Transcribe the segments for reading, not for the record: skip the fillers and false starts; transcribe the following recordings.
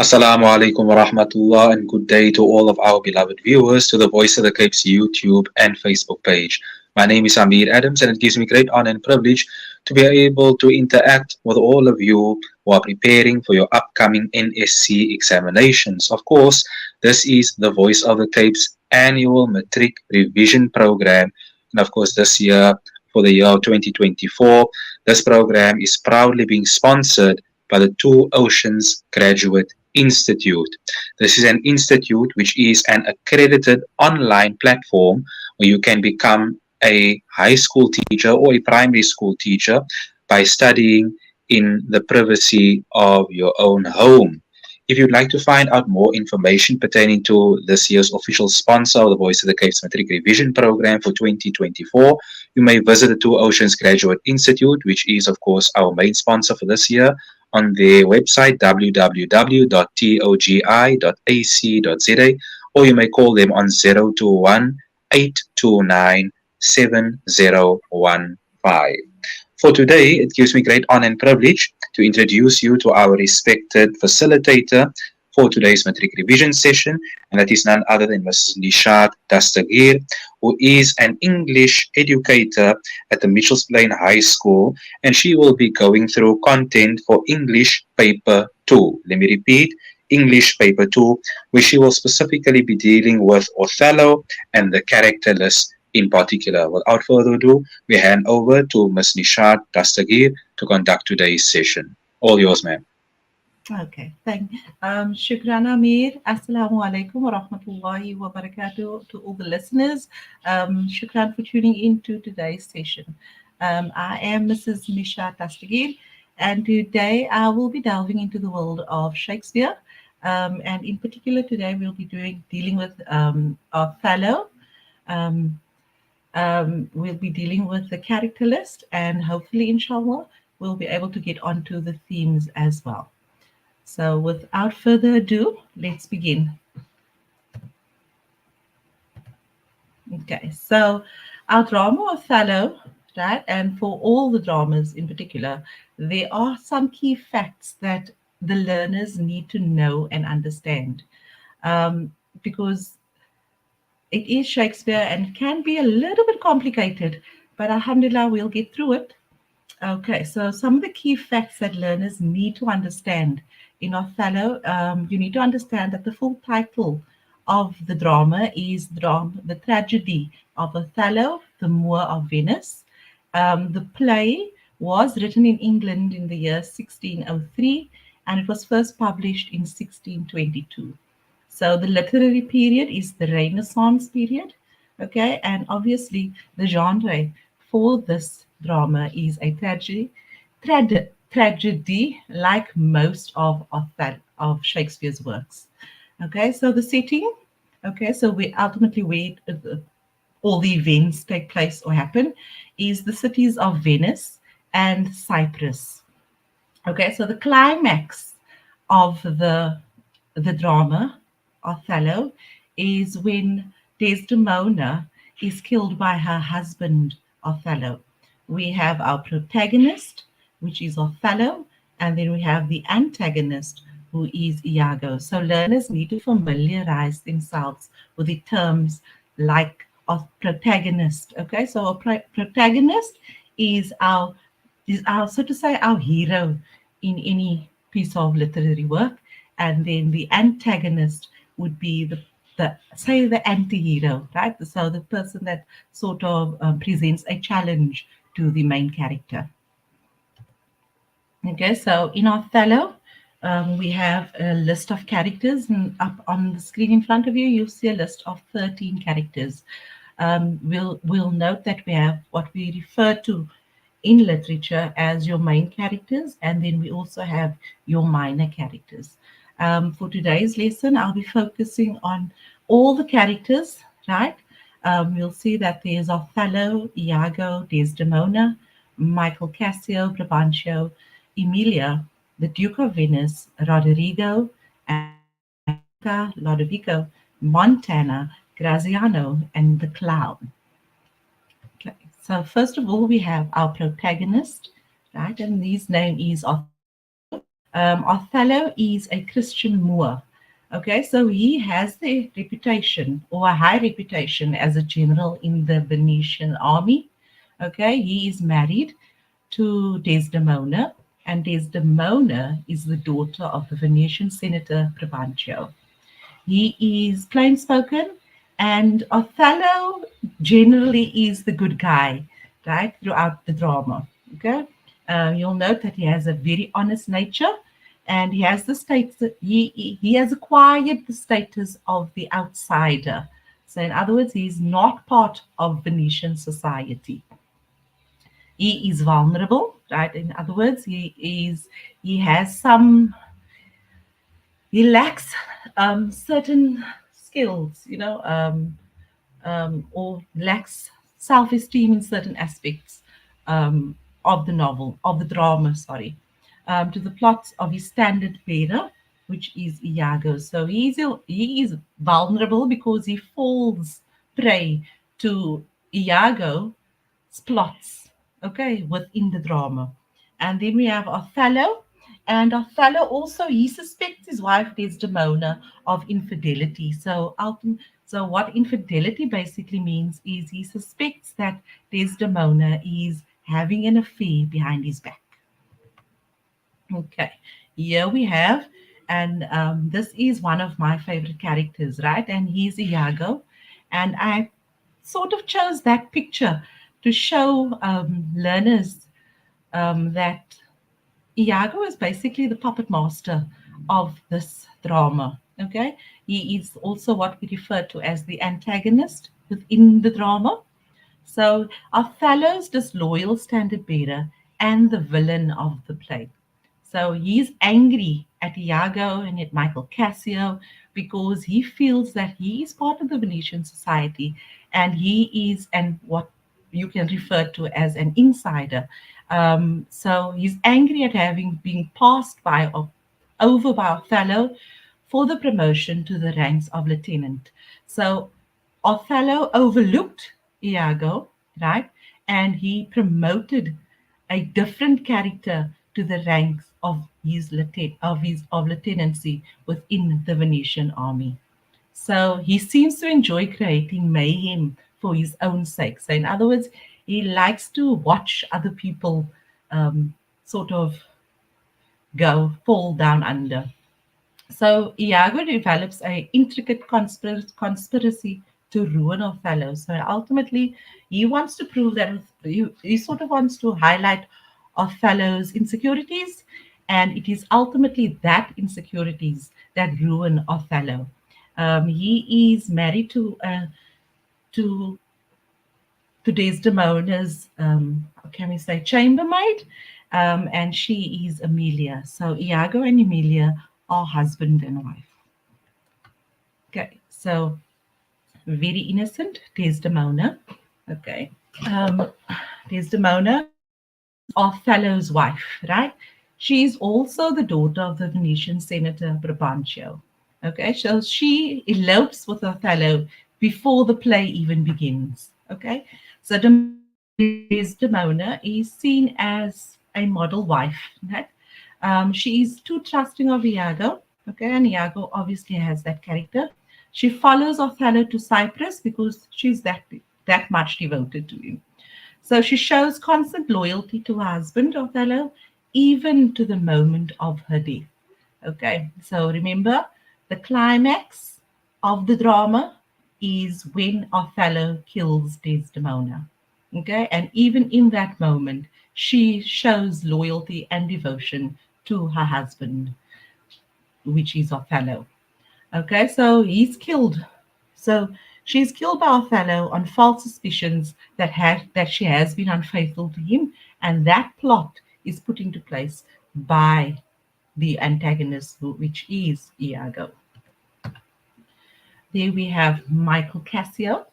Assalamu alaikum wa rahmatullah and good day to all of our beloved viewers to the Voice of the Cape's YouTube and Facebook page. My name is Amir Adams and it gives me great honor and privilege to be able to interact with all of you who are preparing for your upcoming NSC examinations. Of course, this is the Voice of the Cape's annual Matric revision program. And of course, this year, for the year 2024, this program is proudly being sponsored by the Two Oceans Graduate Institute. This is an institute which is an accredited online platform where you can become a high school teacher or a primary school teacher by studying in the privacy of your own home. If you'd like to find out more information pertaining to this year's official sponsor of the Voice of the Cape's Matric Revision Program for 2024, you may visit the Two Oceans Graduate Institute, which is, of course, our main sponsor for this year, on their website www.togi.ac.za, or you may call them on 021 829 7015. For today, it gives me great honor and privilege to introduce you to our respected facilitator for today's Matric revision session, and that is none other than Ms. Ni-shaat Dastagir, who is an English educator at the Mitchells Plain High School, and she will be going through content for English Paper 2. Let me repeat, English Paper 2, where she will specifically be dealing with Othello and the character list in particular. Without further ado, we hand over to Ms. Ni-shaat Dastagir to conduct today's session. All yours, ma'am. Okay, thank Shukran Amir. Assalamu alaikum wa rahmatullahi wa barakatuh to all the listeners. Shukran for tuning in to today's session. I am Mrs. Ni-shaat Dastagir, and today I will be delving into the world of Shakespeare. And in particular, today we'll be dealing with Othello. We'll be dealing with the character list, and hopefully, inshallah, we'll be able to get onto the themes as well. So without further ado, let's begin. Okay, so our drama Othello, right, and for all the dramas in particular, there are some key facts that the learners need to know and understand, because it is Shakespeare and can be a little bit complicated, but alhamdulillah, we'll get through it. Okay, so some of the key facts that learners need to understand in Othello, you need to understand that the full title of the drama is the Tragedy of Othello, the Moor of Venice. The play was written in England in the year 1603, and it was first published in 1622. So the literary period is the Renaissance period, okay, and obviously the genre for this drama is a tragedy like most of Shakespeare's works. Okay, so the setting, okay, so we ultimately where all the events take place or happen is the cities of Venice and Cyprus. Okay, so the climax of the drama Othello is when Desdemona is killed by her husband Othello. We have our protagonist, which is Othello, and then we have the antagonist, who is Iago. So learners need to familiarize themselves with the terms like protagonist. Okay, so a protagonist is our so to say our hero in any piece of literary work, and then the antagonist would be the say the anti-hero, right? So the person that sort of presents a challenge to the main character. Okay, so in Othello, we have a list of characters, and up on the screen in front of you, you'll see a list of 13 characters. We'll note that we have what we refer to in literature as your main characters, and then we also have your minor characters. For today's lesson, I'll be focusing on all the characters, right? You'll see that there's Othello, Iago, Desdemona, Michael Cassio, Brabantio, Emilia, the Duke of Venice, Roderigo, Lodovico, Montana, Graziano, and the Clown. Okay, so first of all, we have our protagonist, right? And his name is Othello. Othello is a Christian Moor. Okay, so he has the reputation or a high reputation as a general in the Venetian army. Okay, he is married to Desdemona, and Desdemona is the daughter of the Venetian senator Brabantio. He is plain spoken, and Othello generally is the good guy, right, throughout the drama. Okay, you'll note that he has a very honest nature, and he has the status. He has acquired the status of the outsider. So, in other words, he's not part of Venetian society. He is vulnerable, right? In other words, he has some he lacks certain skills, or lacks self-esteem in certain aspects of the novel, of the drama, sorry, to the plots of his standard bearer, which is Iago. So he is vulnerable because he falls prey to Iago's plots, okay, within the drama. And then we have Othello, and Othello also he suspects his wife Desdemona of infidelity. So what infidelity basically means is he suspects that Desdemona is having an affair behind his back. Okay, here we have, and this is one of my favorite characters, right? And he's Iago, and I sort of chose that picture to show learners that Iago is basically the puppet master of this drama. Okay, he is also what we refer to as the antagonist within the drama. So Othello's disloyal standard bearer and the villain of the play. So he's angry at Iago and at Michael Cassio because he feels that he is part of the Venetian society and he is and what you can refer to as an insider. So he's angry at having been passed by over by Othello for the promotion to the ranks of lieutenant. So Othello overlooked Iago, right? And he promoted a different character to the ranks of his lieutenancy within the Venetian army. So he seems to enjoy creating mayhem for his own sake. So in other words, he likes to watch other people sort of go fall down under. So Iago develops a intricate conspiracy to ruin Othello. So ultimately, he wants to prove that he sort of wants to highlight Othello's insecurities, and it is ultimately that insecurities that ruin Othello. He is married to to Desdemona's, how can we say, chambermaid, and she is Emilia. So Iago and Emilia are husband and wife. Okay, so very innocent, Desdemona. Okay, um, Desdemona is Othello's wife, right? She is also the daughter of the Venetian senator Brabantio. Okay, so she elopes with Othello before the play even begins. Okay, so Desdemona is seen as a model wife. Right? She is too trusting of Iago. Okay, and Iago obviously has that character. She follows Othello to Cyprus because she's that much devoted to him. So she shows constant loyalty to her husband, Othello, even to the moment of her death. Okay, so remember, the climax of the drama is when Othello kills Desdemona. Okay, and even in that moment, she shows loyalty and devotion to her husband, which is Othello. Okay, so he's killed. So she's killed by Othello on false suspicions that she has been unfaithful to him, and that plot is put into place by the antagonist, which is Iago. There we have Michael Cassio.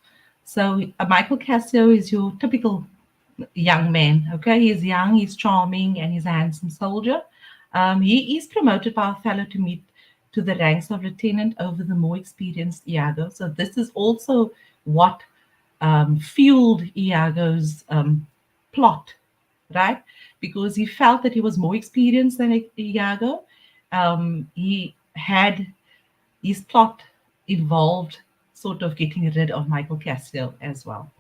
So Michael Cassio is your typical young man. Okay, he's young, he's charming, and he's a handsome soldier. He is promoted by Othello to the ranks of lieutenant over the more experienced Iago. So this is also what fueled Iago's plot right? Because he felt that he was more experienced than Iago. He had his plot involved sort of getting rid of Michael Cassio as well.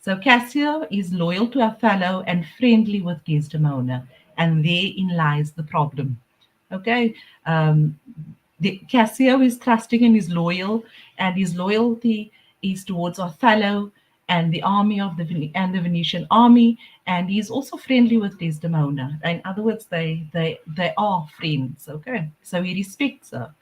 So Cassio is loyal to Othello and friendly with Desdemona, and therein lies the problem. Okay, um, Cassio is trusting and is loyal, and his loyalty is towards Othello and the army of the Venetian army, and he's also friendly with Desdemona. In other words, they are friends. Okay, so he respects her,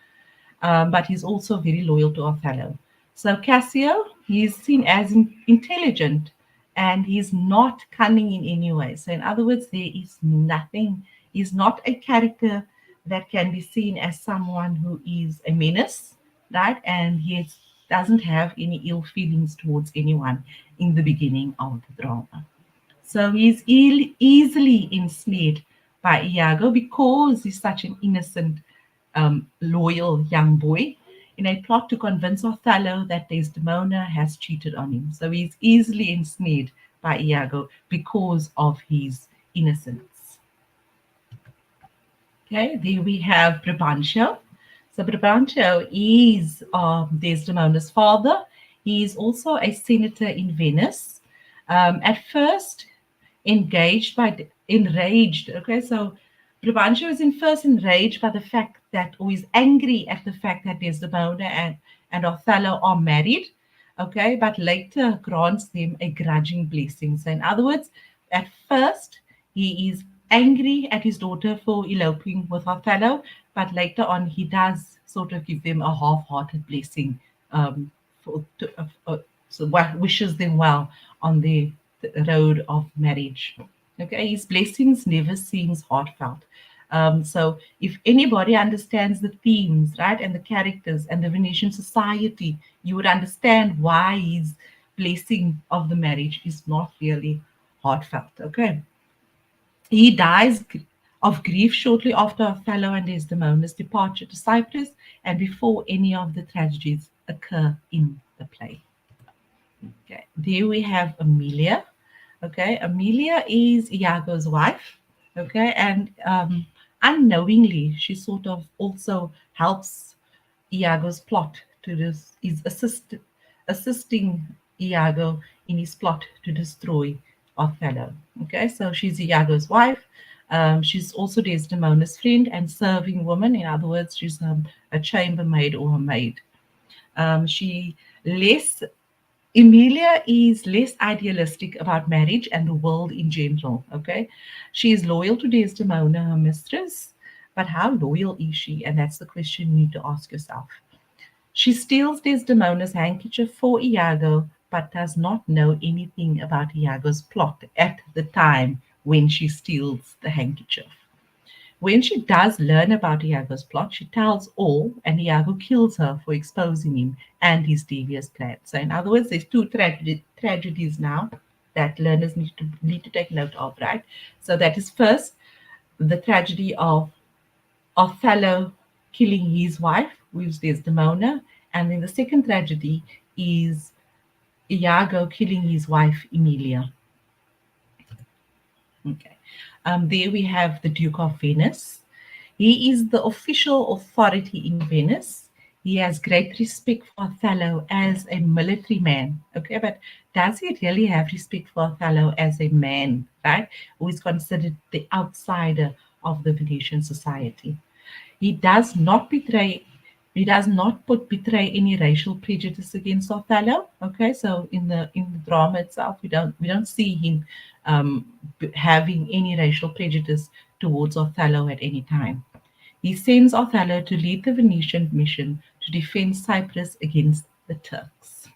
but he's also very loyal to Othello. So Cassio, he's seen as intelligent, and he's not cunning in any way. So in other words, there is nothing. He's not a character that can be seen as someone who is a menace, right? And he doesn't have any ill feelings towards anyone in the beginning of the drama. So he's easily ensnared by Iago because he's such an innocent, loyal young boy in a plot to convince Othello that Desdemona has cheated on him. So he's easily ensnared by Iago because of his innocence. Okay, there we have Brabantio. So Brabantio is Desdemona's father. He is also a senator in Venice. At first, enraged. Okay, so Brabantio is in first enraged by the fact that, or is angry at the fact that Desdemona and Othello are married. Okay, but later grants them a grudging blessing. So, in other words, at first he is angry at his daughter for eloping with Othello, but later on he does sort of give them a half-hearted blessing, for, to, so wishes them well on the road of marriage. Okay, his blessings never seems heartfelt. So if anybody understands the themes, right, and the characters and the Venetian society, you would understand why his blessing of the marriage is not really heartfelt. Okay, he dies of grief shortly after Othello and Desdemona's departure to Cyprus and before any of the tragedies occur in the play. Okay, there we have Emilia. Okay, Emilia is Iago's wife. Okay, and unknowingly, she sort of also helps Iago's plot to this, is assisting Iago in his plot to destroy Othello. Okay, so she's Iago's wife. She's also Desdemona's friend and serving woman. In other words, she's a chambermaid or a maid. She less Emilia is less idealistic about marriage and the world in general. Okay, she is loyal to Desdemona, her mistress, but how loyal is she? And that's the question you need to ask yourself. She steals Desdemona's handkerchief for Iago, but does not know anything about Iago's plot at the time when she steals the handkerchief. When she does learn about Iago's plot, she tells all, and Iago kills her for exposing him and his devious plan. So, in other words, there's two tragedies now that learners need to take note of, right? So, that is first the tragedy of Othello killing his wife, who is Desdemona, and then the second tragedy is Iago killing his wife Emilia. Okay. There we have the Duke of Venice. He is the official authority in Venice. He has great respect for Othello as a military man. Okay, but does he really have respect for Othello as a man, right? Who is considered the outsider of the Venetian society? He does not betray. He does not betray any racial prejudice against Othello. Okay, so in the drama itself, we don't see him having any racial prejudice towards Othello at any time. He sends Othello to lead the Venetian mission to defend Cyprus against the Turks.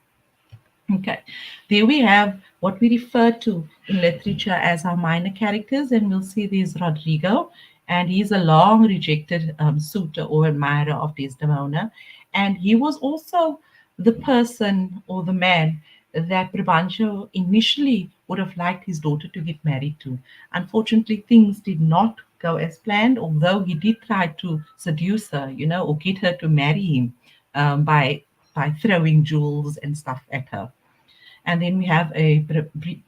Okay, there we have what we refer to in literature as our minor characters, and we'll see there's Rodrigo, and he's a long rejected suitor or admirer of Desdemona, and he was also the person or the man that Brabantio initially would have liked his daughter to get married to. Unfortunately, things did not go as planned, although he did try to seduce her, or get her to marry him by throwing jewels and stuff at her. And then we have a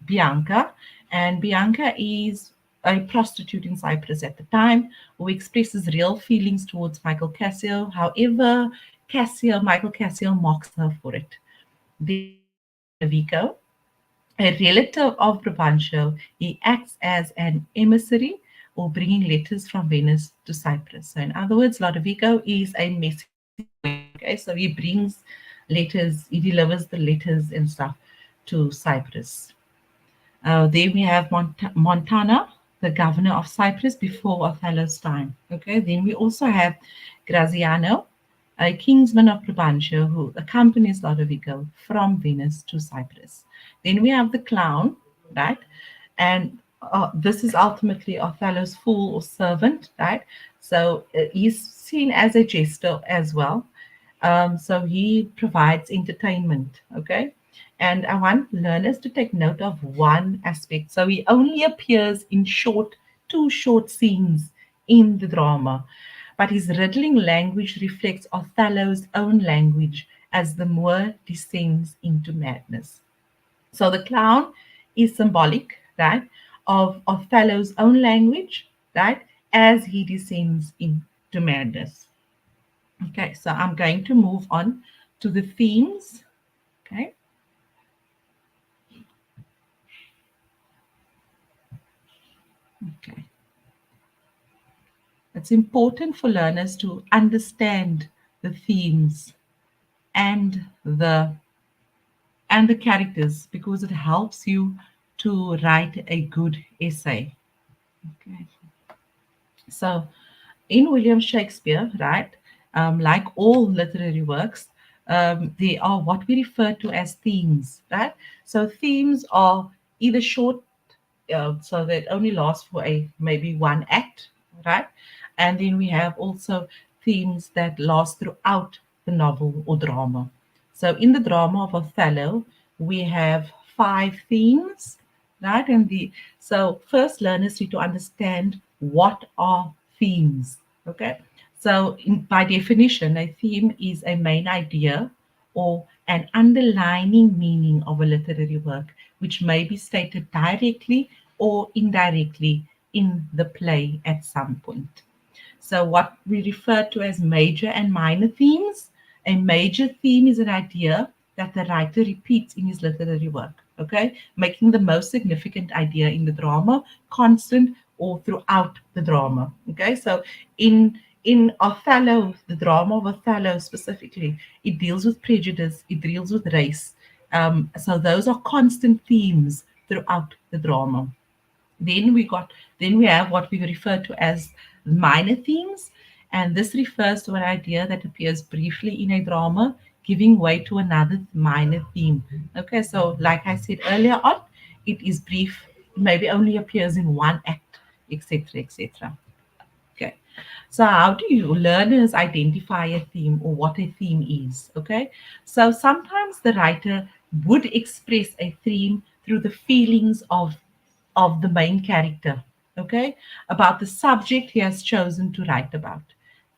Bianca, and Bianca is a prostitute in Cyprus at the time, who expresses real feelings towards Michael Cassio. However, Michael Cassio mocks her for it. Then we have Lodovico, a relative of Brabantio. He acts as an emissary or bringing letters from Venice to Cyprus. So, in other words, Lodovico is a messenger boy. Okay, so he brings letters, he delivers the letters and stuff to Cyprus. Then we have Montana, the governor of Cyprus before Othello's time. Okay, then we also have Graziano, a kingsman of Brabantio who accompanies Lodovico from Venice to Cyprus. Then we have the clown, right? And this is ultimately Othello's fool or servant, right? So he's seen as a jester as well. So he provides entertainment, okay? And I want learners to take note of one aspect. So he only appears in two short scenes in the drama, but his riddling language reflects Othello's own language as the Moor descends into madness. So the clown is symbolic, right, of Othello's own language, right, as he descends into madness. Okay, so I'm going to move on to the themes. Okay, okay. It's important for learners to understand the themes and the characters because it helps you to write a good essay. Okay. So, in William Shakespeare, right, like all literary works, they are what we refer to as themes, right? So, themes are either short, so that only last for a maybe one act, right? And then we have also themes that last throughout the novel or drama. So, in the drama of Othello, we have five themes, right? And the so first learners need to understand what are themes. Okay. So by definition, a theme is a main idea or an underlining meaning of a literary work, which may be stated directly or indirectly in the play at some point. So, what we refer to as major and minor themes. A major theme is an idea that the writer repeats in his literary work, okay, making the most significant idea in the drama constant or throughout the drama. Okay, so in Othello, the drama of Othello specifically, it deals with prejudice, it deals with race. So those are constant themes throughout the drama. Then we have what we refer to as minor themes, and this refers to an idea that appears briefly in a drama, giving way to another minor theme. Okay, so like I said earlier on, it is brief, maybe only appears in one act, etc., etc. Okay. So how do you learners identify a theme or what a theme is? Okay. So sometimes the writer would express a theme through the feelings of the main character, okay, about the subject he has chosen to write about.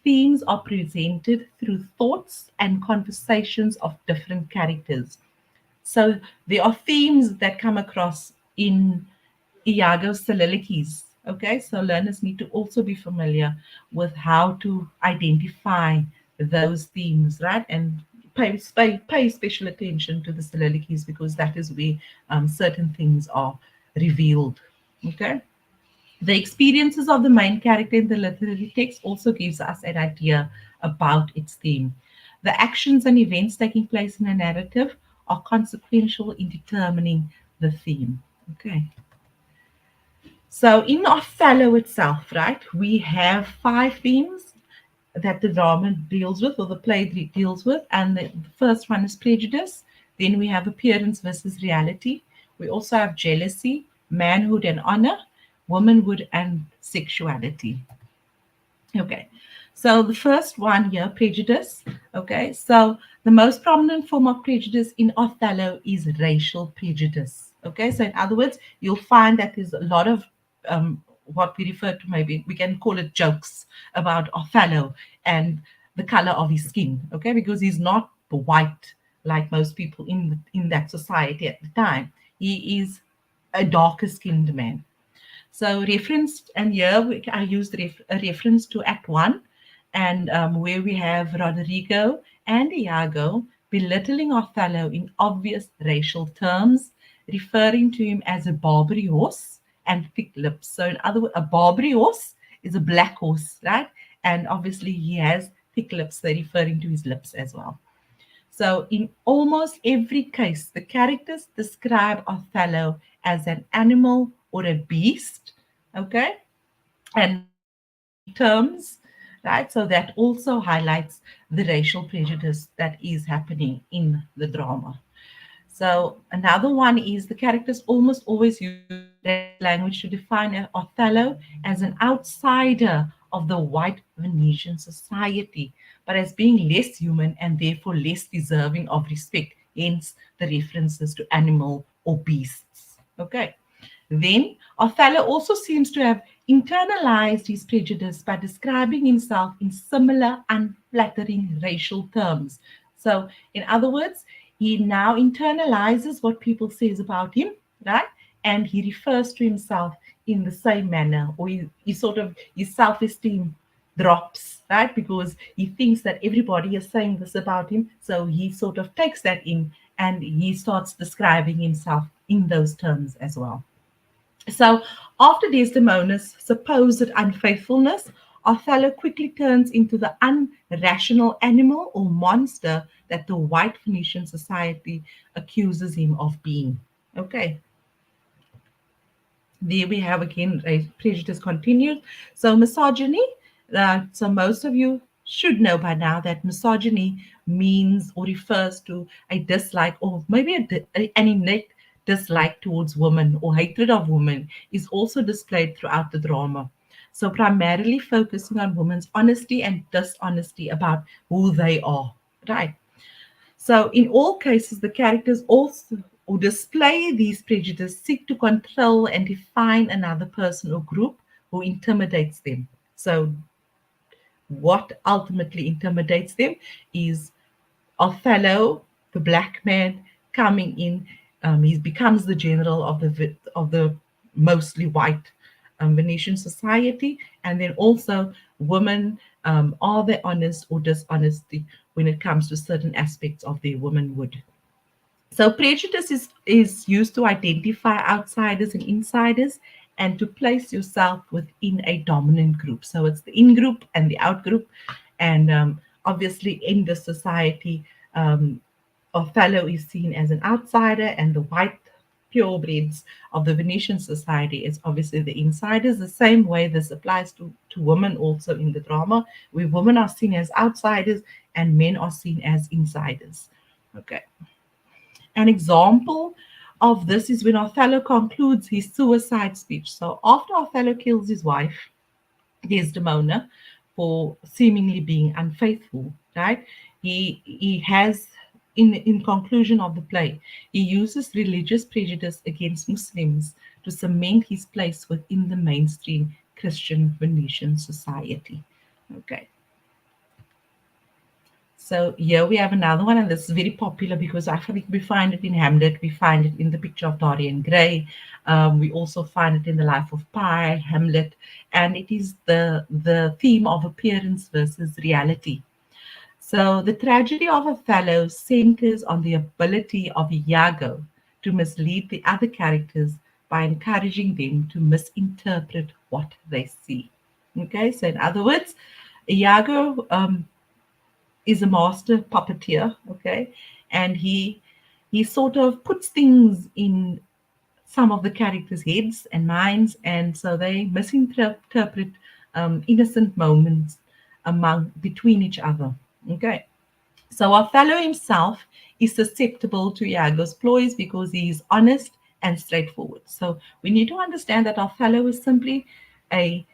Themes are presented through thoughts and conversations of different characters. So there are themes that come across in Iago's soliloquies. Okay, so learners need to also be familiar with how to identify those themes, right? And pay special attention to the soliloquies because that is where certain things are revealed. Okay. The experiences of the main character in the literary text also gives us an idea about its theme. The actions and events taking place in a narrative are consequential in determining the theme. Okay. So in Othello itself, right, we have five themes that the drama deals with or the play deals with. And the first one is prejudice. Then we have appearance versus reality. We also have jealousy, manhood and honor, womanhood and sexuality. Okay. So the first one here, prejudice. Okay. So the most prominent form of prejudice in Othello is racial prejudice. Okay. So in other words, you'll find that there's a lot of what we refer to, maybe we can call it jokes about Othello and the color of his skin. Okay. Because he's not white like most people in that society at the time. He is a darker skinned man. So referenced, and here I used a reference to Act 1, and where we have Roderigo and Iago belittling Othello in obvious racial terms, referring to him as a Barbary horse and thick lips. So in other words, a Barbary horse is a black horse, right? And obviously he has thick lips. They're referring to his lips as well. So, in almost every case, the characters describe Othello as an animal or a beast, okay, and terms, right? So, that also highlights the racial prejudice that is happening in the drama. So another one is the characters almost always use direct language to define Othello as an outsider of the white Venetian society, but as being less human and therefore less deserving of respect, hence the references to animal or beasts. Okay. Then Othello also seems to have internalized his prejudice by describing himself in similar unflattering racial terms. So, in other words, he now internalizes what people says about him, right? And he refers to himself in the same manner, or he sort of his self-esteem drops, right? Because he thinks that everybody is saying this about him, so he sort of takes that in and he starts describing himself in those terms as well. So, after Desdemona's supposed unfaithfulness, Othello quickly turns into the unrational animal or monster that the white Phoenician society accuses him of being. Okay, there we have again prejudice continues. So misogyny. So most of you should know by now that misogyny means or refers to a dislike or maybe an innate dislike towards women or hatred of women is also displayed throughout the drama. So primarily focusing on women's honesty and dishonesty about who they are. Right. So, in all cases, the characters also who display these prejudices seek to control and define another person or group who intimidates them. So, what ultimately intimidates them is Othello, the black man, coming in. He becomes the general of the mostly white Venetian society, and then also women, are they honest or dishonesty when it comes to certain aspects of their womanhood. So prejudice is used to identify outsiders and insiders and to place yourself within a dominant group. So it's the in group and the out group. And obviously, in the society, um, Othello is seen as an outsider, and the white purebreds of the Venetian society is obviously the insiders. The same way this applies to women also in the drama, where women are seen as outsiders and men are seen as insiders. Okay. An example of this is when Othello concludes his suicide speech. So after Othello kills his wife, Desdemona, for seemingly being unfaithful, right? He has in conclusion of the play, he uses religious prejudice against Muslims to cement his place within the mainstream Christian Venetian society. Okay. So here we have another one, and this is very popular because I think we find it in Hamlet, we find it in the picture of Dorian Gray, we also find it in the Life of Pi, Hamlet, and it is the theme of appearance versus reality. So the tragedy of Othello centers on the ability of Iago to mislead the other characters by encouraging them to misinterpret what they see. Okay, so in other words, Iago is a master puppeteer, okay, and he sort of puts things in some of the characters' heads and minds, and so they misinterpret innocent moments among between each other. Okay, so Othello himself is susceptible to Iago's ploys because he is honest and straightforward. So we need to understand that Othello is simply a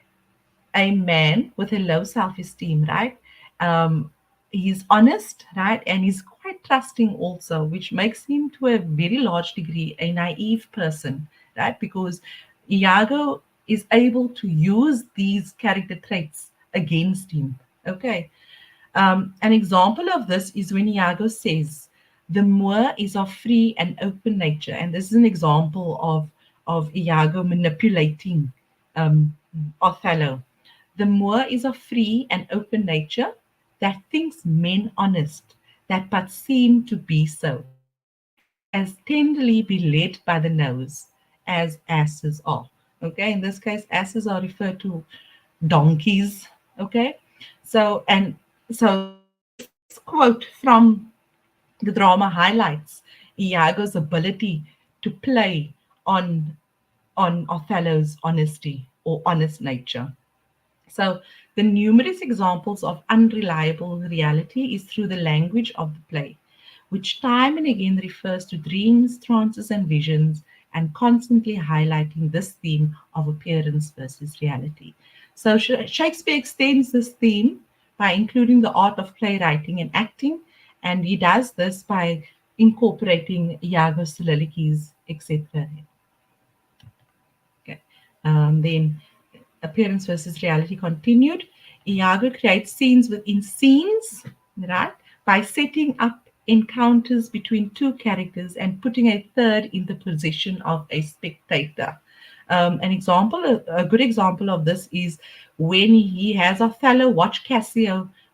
a man with a low self-esteem, right? Um, he's honest, right? And he's quite trusting also, which makes him to a very large degree a naive person, right? Because Iago is able to use these character traits against him. Okay. An example of this is when Iago says, the Moor is of free and open nature. And this is an example of Iago manipulating um, Othello. The Moor is of free and open nature, that thinks men honest, that but seem to be so, as tenderly be led by the nose, as asses are. Okay, in this case, asses are referred to donkeys. Okay, so this quote from the drama highlights Iago's ability to play on Othello's honesty or honest nature. So, the numerous examples of unreliable reality is through the language of the play, which time and again refers to dreams, trances, and visions, and constantly highlighting this theme of appearance versus reality. So, Shakespeare extends this theme by including the art of playwriting and acting, and he does this by incorporating Iago's soliloquies, etc. Okay. Then appearance versus reality continued. Iago creates scenes within scenes, right? By setting up encounters between two characters and putting a third in the position of a spectator. A good example of this is when he has Othello watch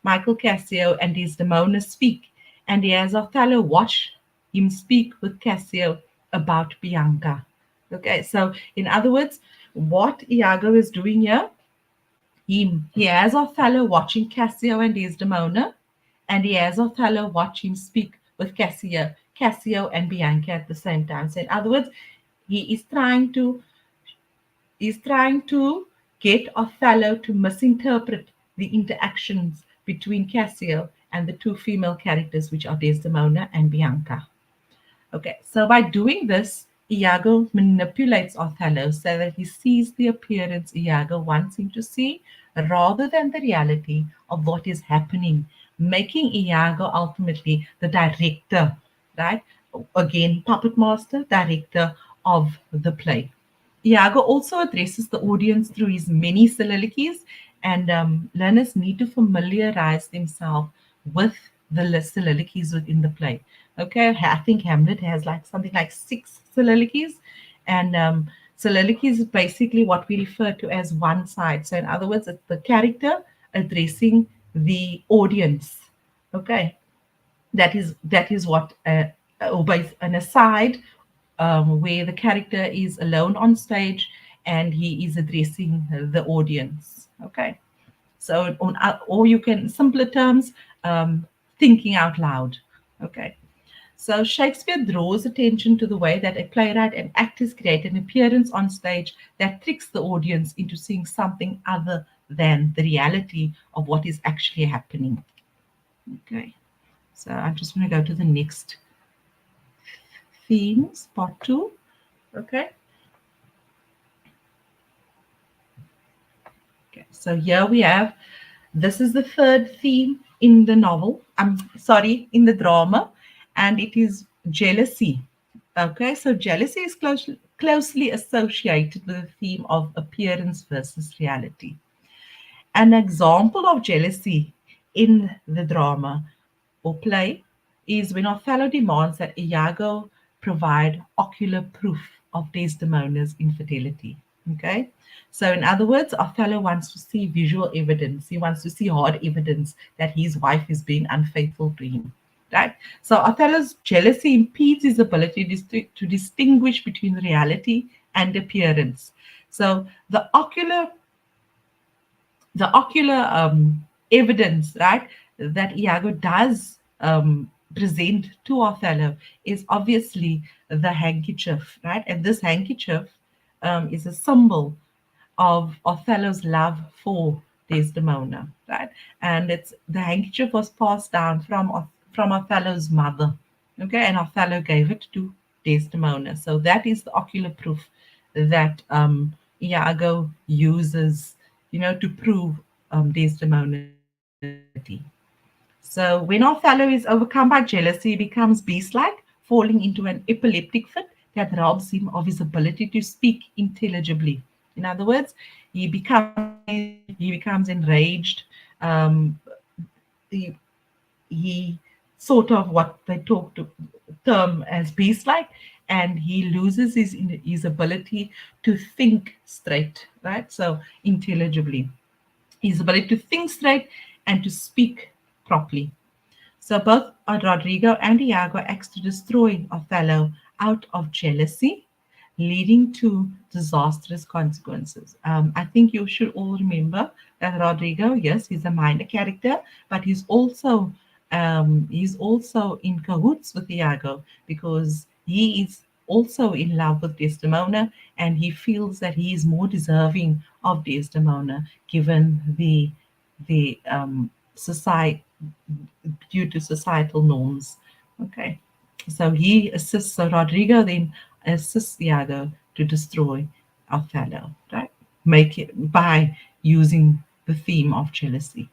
Michael Cassio, and Desdemona speak, and he has Othello watch him speak with Cassio about Bianca. Okay, so in other words, what Iago is doing here, he has Othello watching Cassio and Desdemona, and he has Othello watch him speak with Cassio and Bianca at the same time. So in other words, he is trying to get Othello to misinterpret the interactions between Cassio and the two female characters, which are Desdemona and Bianca. Okay, so by doing this, Iago manipulates Othello so that he sees the appearance Iago wants him to see rather than the reality of what is happening, making Iago ultimately the director, right? Again, puppet master, director of the play. Iago also addresses the audience through his many soliloquies, and learners need to familiarize themselves with the soliloquies within the play. Okay, I think Hamlet has like something like six soliloquies, and soliloquies is basically what we refer to as one side. So, in other words, it's the character addressing the audience. Okay, that is what or an aside where the character is alone on stage and he is addressing the audience. Okay, so or you can, in simpler terms, thinking out loud. Okay, so Shakespeare draws attention to the way that a playwright and actors create an appearance on stage that tricks the audience into seeing something other than the reality of what is actually happening. Okay, so I'm just going to go to the next themes, part two. Okay. Okay. So here we have, this is the third theme in the novel. I'm sorry, in the drama, and it is jealousy. Okay. So jealousy is closely associated with the theme of appearance versus reality. An example of jealousy in the drama or play is when Othello demands that Iago provide ocular proof of Desdemona's infidelity. Okay, so in other words, Othello wants to see visual evidence. He wants to see hard evidence that his wife is being unfaithful to him. Right. So Othello's jealousy impedes his ability to distinguish between reality and appearance. So the ocular evidence, right, that Iago does present to Othello is obviously the handkerchief, right? And this handkerchief is a symbol of Othello's love for Desdemona, right? And it's the handkerchief was passed down from Othello's mother, okay, and Othello gave it to Desdemona. So that is the ocular proof that Iago uses, to prove Desdemona's infidelity. So when Othello is overcome by jealousy, he becomes beast-like, falling into an epileptic fit that robs him of his ability to speak intelligibly. In other words, he becomes enraged. He, he sort of what they talk to term as beast-like, and he loses his ability to think straight, right? So intelligibly, his ability to think straight and to speak properly. So both Rodrigo and Iago acts to destroy Othello out of jealousy, leading to disastrous consequences. I think you should all remember that Rodrigo, yes, he's a minor character, but he's also in cahoots with Iago because he is also in love with Desdemona, and he feels that he is more deserving of Desdemona given the society, due to societal norms. Okay, so he assists. So Rodrigo then assists Iago to destroy Othello, right? Make it by using the theme of jealousy.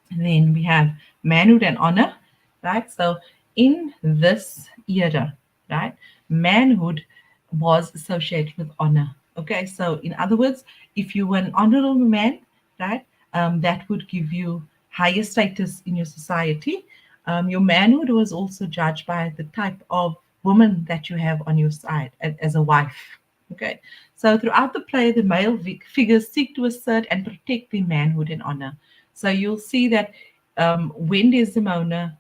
And then we have manhood and honor, right? So in this era, right, manhood was associated with honor. Okay, so in other words, if you were an honorable man, right, that would give you higher status in your society. Your manhood was also judged by the type of woman that you have on your side as a wife. Okay, so throughout the play, the male figures seek to assert and protect their manhood and honor. So you'll see that when Desdemona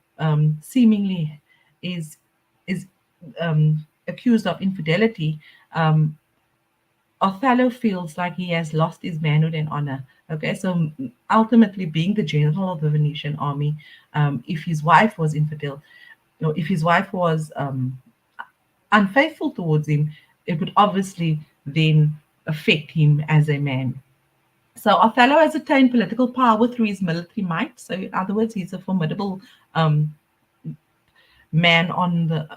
seemingly is accused of infidelity, um, Othello feels like he has lost his manhood and honor. Okay, so ultimately, being the general of the Venetian army, if his wife was infidel, or if his wife was unfaithful towards him, it would obviously then affect him as a man. So Othello has attained political power through his military might. So in other words, he's a formidable um, man on the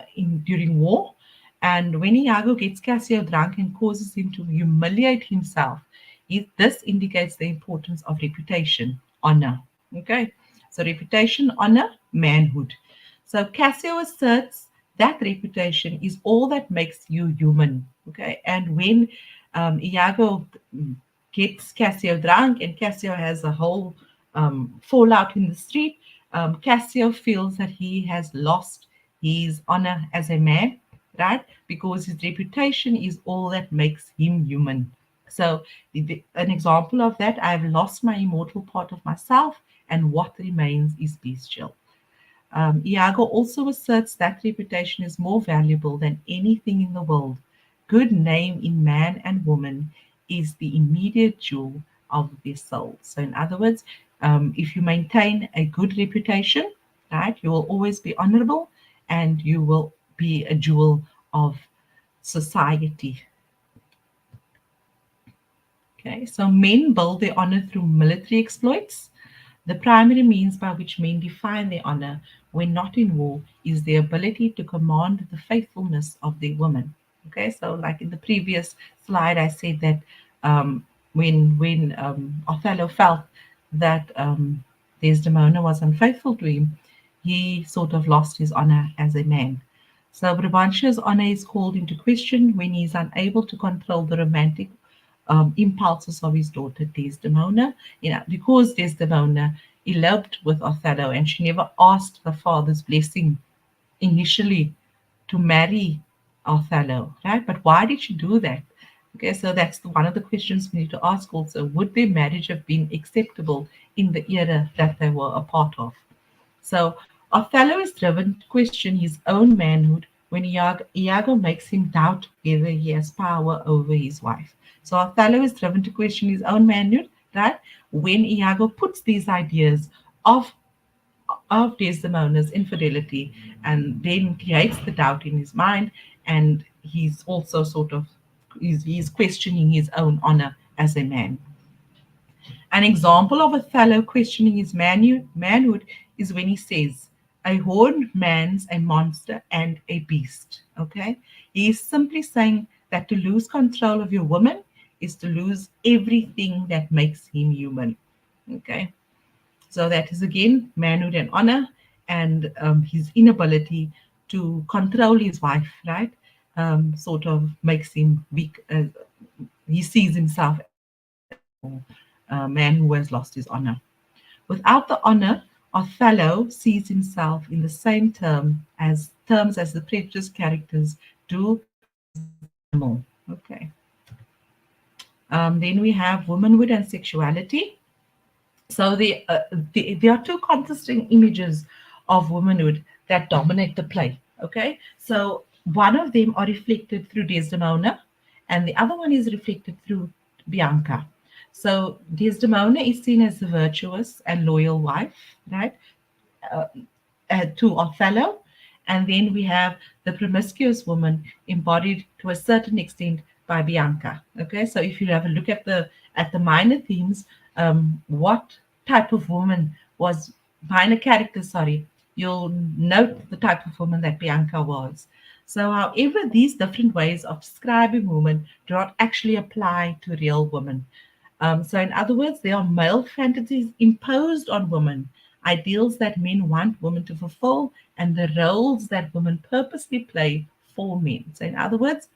during war. And when Iago gets Cassio drunk and causes him to humiliate himself, this indicates the importance of reputation, honor. Okay, so reputation, honor, manhood. So Cassio asserts that reputation is all that makes you human. Okay, and when Iago gets Cassio drunk and Cassio has a whole fallout in the street, Cassio feels that he has lost his honor as a man, right? Because his reputation is all that makes him human. So, an example of that, I've lost my immortal part of myself, and what remains is bestial. Iago also asserts that reputation is more valuable than anything in the world. Good name in man and woman is the immediate jewel of their soul. So, in other words, if you maintain a good reputation, right, you will always be honorable and you will be a jewel of society. Okay, so men build their honor through military exploits. The primary means by which men define their honor when not in war is their ability to command the faithfulness of their women. Okay, so like in the previous slide, I said that when Othello felt that Desdemona was unfaithful to him, he sort of lost his honor as a man. So Brabantio's honor is called into question when he is unable to control the romantic impulses of his daughter Desdemona. Because Desdemona eloped with Othello and she never asked her father's blessing initially to marry Othello, right? But why did she do that? Okay, so that's one of the questions we need to ask also. Would their marriage have been acceptable in the era that they were a part of? So Othello is driven to question his own manhood when Iago makes him doubt whether he has power over his wife. So Othello is driven to question his own manhood, right? When Iago puts these ideas of Desdemona's infidelity and then creates the doubt in his mind, and he's also sort of he's questioning his own honor as a man. An example of Othello questioning his manhood is when he says, "A horned man's a monster and a beast." Okay? He is simply saying that to lose control of your woman is to lose everything that makes him human. Okay? So that is again manhood and honor, and his inability to control his wife, right? Sort of makes him weak. He sees himself as a vulnerable man who has lost his honor. Without the honor, Othello sees himself in the same terms as the Prejudice characters do as the animal. Okay. Then we have womanhood and sexuality. So there are two contrasting images of womanhood that dominate the play. Okay, so one of them are reflected through Desdemona, and the other one is reflected through Bianca. So Desdemona is seen as the virtuous and loyal wife, right? uh, to Othello. And then we have the promiscuous woman embodied to a certain extent by Bianca. Okay, so if you have a look at the minor themes, what type of woman was minor character? Sorry, you'll note the type of woman that Bianca was. So, however, these different ways of describing women do not actually apply to real women. So, in other words, there are male fantasies imposed on women, ideals that men want women to fulfill, and the roles that women purposely play for men. So, in other words,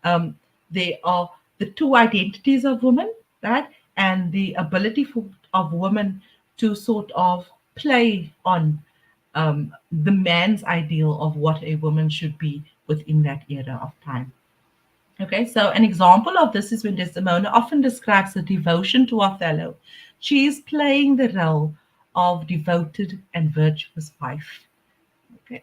um, they are the two identities of women, right? And the ability of women to sort of play on the man's ideal of what a woman should be within that era of time. Okay, so an example of this is when Desdemona often describes her devotion to Othello. She is playing the role of devoted and virtuous wife. Okay,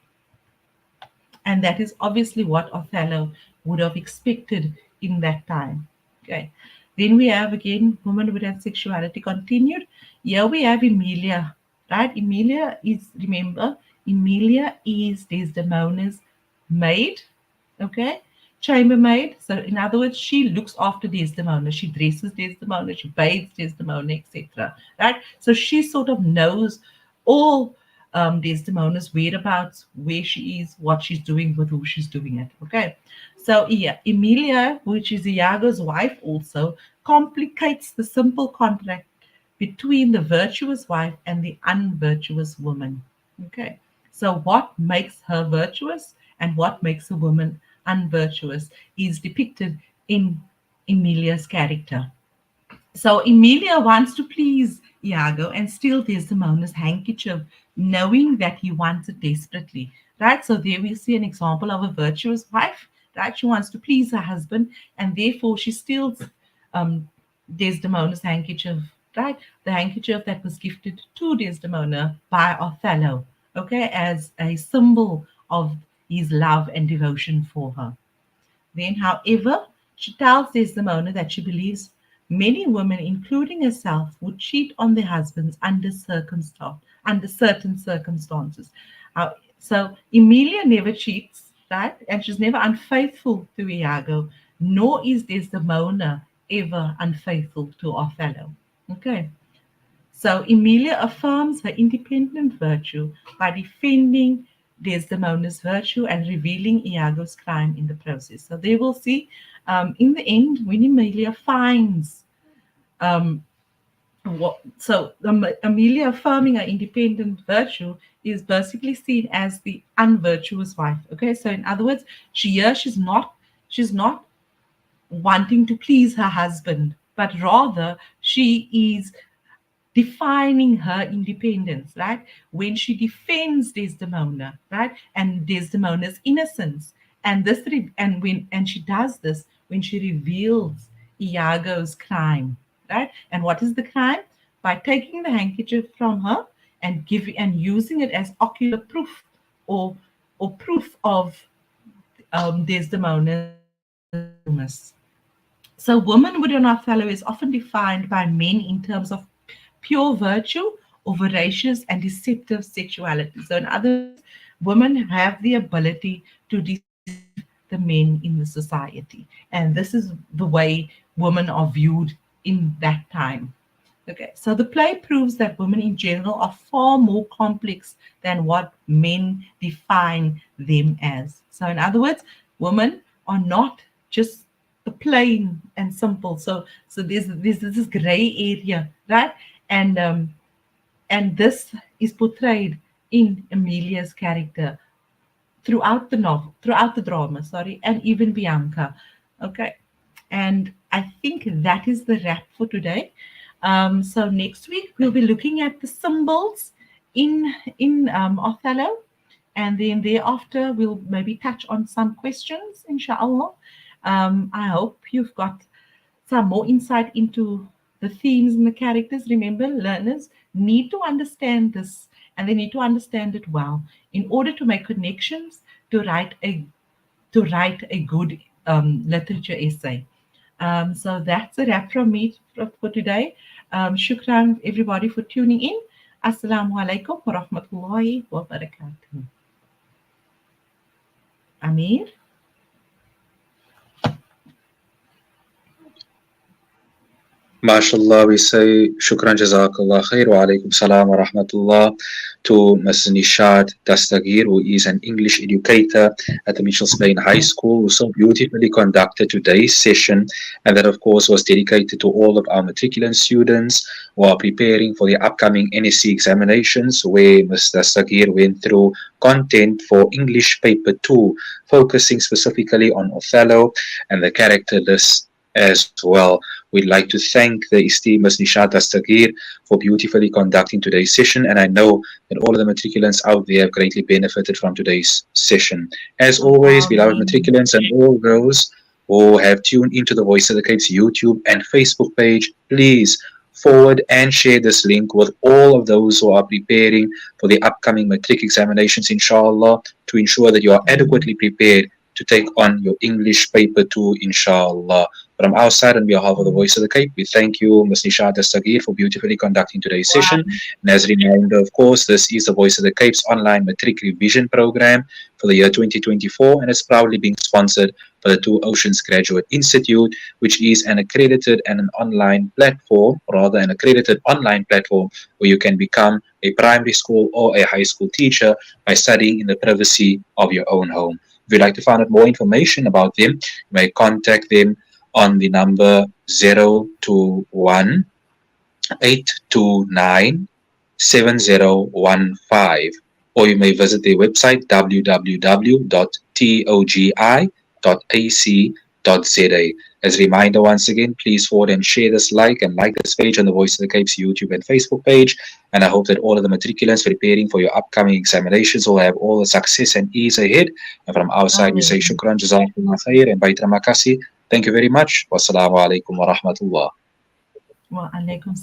and that is obviously what Othello would have expected in that time. Okay, then we have again womanhood and sexuality continued. Here we have Emilia, right? Emilia is Desdemona's maid, okay, chambermaid. So in other words, she looks after Desdemona, she dresses Desdemona, she bathes Desdemona, etc., right? So she sort of knows all Desdemona's whereabouts, where she is, what she's doing, with who she's doing it. Okay, so yeah, Emilia, which is Iago's wife, also complicates the simple contract between the virtuous wife and the unvirtuous woman. Okay, so what makes her virtuous and what makes a woman unvirtuous is depicted in Emilia's character. So Emilia wants to please Iago and steal Desdemona's handkerchief, knowing that he wants it desperately. Right? So there we see an example of a virtuous wife. Right? She wants to please her husband, and therefore she steals um, Desdemona's handkerchief. Right? The handkerchief that was gifted to Desdemona by Othello. Okay, as a symbol of his love and devotion for her. Then, however, she tells Desdemona that she believes many women, including herself, would cheat on their husbands under certain circumstances. So Emilia never cheats, right? And she's never unfaithful to Iago, nor is Desdemona ever unfaithful to Othello. Okay. So Emilia affirms her independent virtue by defending Desdemona's virtue and revealing Iago's crime in the process. So they will see in the end when Emilia finds um, Emilia affirming her independent virtue is basically seen as the unvirtuous wife. Okay, so in other words, she's not wanting to please her husband, but rather she is defining her independence, right? When she defends Desdemona, right, and Desdemona's innocence, and and she does this when she reveals Iago's crime, right? And what is the crime? By taking the handkerchief from her and using it as ocular proof or proof of Desdemona's illness. So, womanhood in Othello is often defined by men in terms of pure virtue or voracious and deceptive sexuality. So, in other words, women have the ability to deceive the men in the society. And this is the way women are viewed in that time. Okay, so the play proves that women in general are far more complex than what men define them as. So, in other words, women are not just the plain and simple. So there's this gray area, right? And this is portrayed in Emilia's character throughout the novel, throughout the drama, sorry, and even Bianca. Okay. And I think that is the wrap for today. So next week we'll be looking at the symbols in Othello. And then thereafter, we'll maybe touch on some questions, inshallah. I hope you've got some more insight into the themes and the characters. Remember, learners need to understand this and they need to understand it well in order to make connections to write a good literature essay. So that's a wrap from me for today. Shukran everybody for tuning in. Assalamu alaikum wa rahmatullahi wa barakatuh. Amir? MashaAllah, we say Shukran Jazakallah Khair wa Alaikum Salam wa Rahmatullah to Ms. Ni-shaat Dastagir, who is an English educator at the Mitchells Plain High School, who so beautifully conducted today's session. And that, of course, was dedicated to all of our matriculant students who are preparing for the upcoming NSC examinations, where Ms. Dastagir went through content for English Paper 2, focusing specifically on Othello and the character list as well. We'd like to thank the esteemed Ms. Ni-shaat Dastagir for beautifully conducting today's session, and I know that all of the matriculants out there have greatly benefited from today's session. As always, beloved matriculants and all those who have tuned into the Voice of the Cape's YouTube and Facebook page, please forward and share this link with all of those who are preparing for the upcoming matric examinations, inshallah, to ensure that you are adequately prepared to take on your English paper 2, inshallah. From our side, on behalf of the Voice of the Cape, we thank you, Ms. Ni-shaat Dastagir, for beautifully conducting today's session. And as a reminder, of course, this is the Voice of the Cape's online matric revision program for the year 2024, and it's proudly being sponsored by the Two Oceans Graduate Institute, which is an accredited and an online platform, rather an accredited online platform where you can become a primary school or a high school teacher by studying in the privacy of your own home. If you'd like to find out more information about them, you may contact them on the number 021 829 7015, or you may visit their website www.togi.ac.za. As a reminder, once again, please forward and share this like this page on the Voice of the Cape's YouTube and Facebook page. And I hope that all of the matriculants preparing for your upcoming examinations will have all the success and ease ahead. And from our side, we say shukran, jazakallah khair, and baitra makasi. Thank you very much. Wassalamu alaikum wa rahmatullah. Wa alaikum